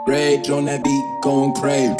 Rage on that beat, going crazy.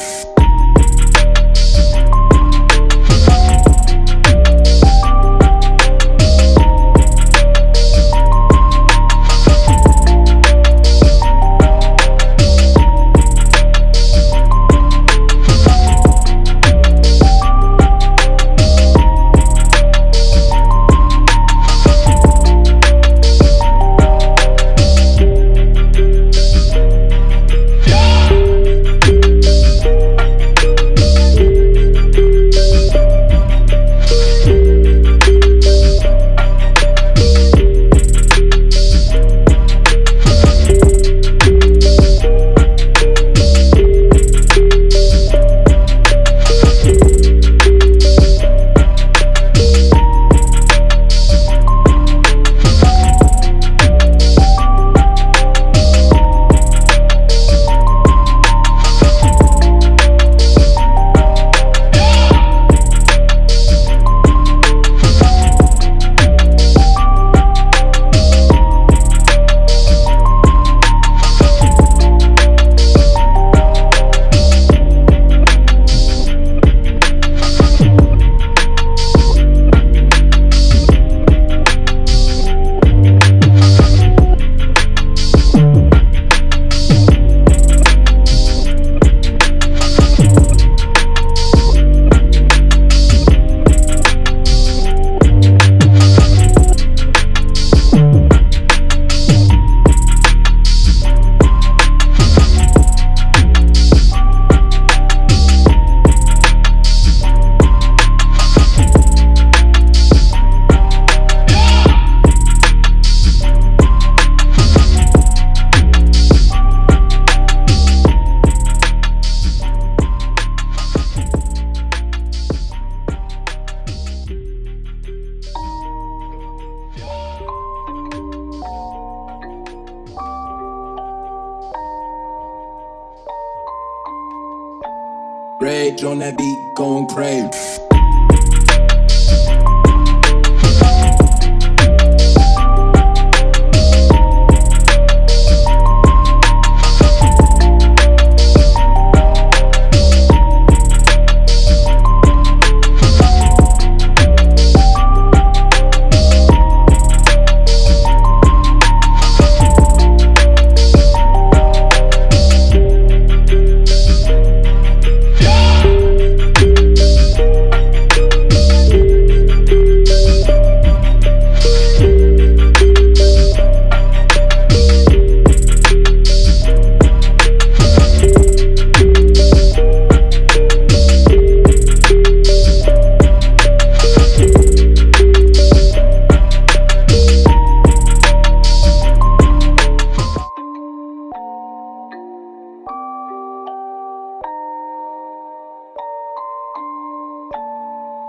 Rage on that beat, going crazy.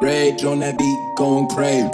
Rage on that beat, going crazy.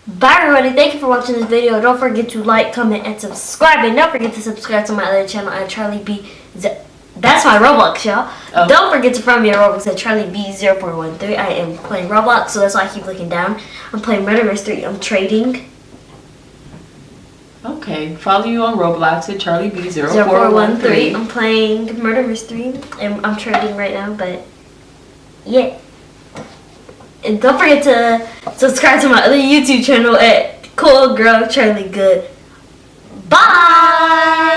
Bye everybody, thank you for watching this video. Don't forget to like, comment, and subscribe. And don't forget to subscribe to my other channel at Charlie B. That's my Roblox, y'all. Oh. Don't forget to follow me on Roblox at Charlie B0413. I am playing Roblox, so that's why I keep looking down. I'm playing Murder Mystery. I'm trading. Okay, follow you on Roblox at Charlie B0413. I'm playing Murder Mystery, and I'm trading right now, but yeah. And don't forget to subscribe to my other YouTube channel at Cool Girl Charlie Good. Bye!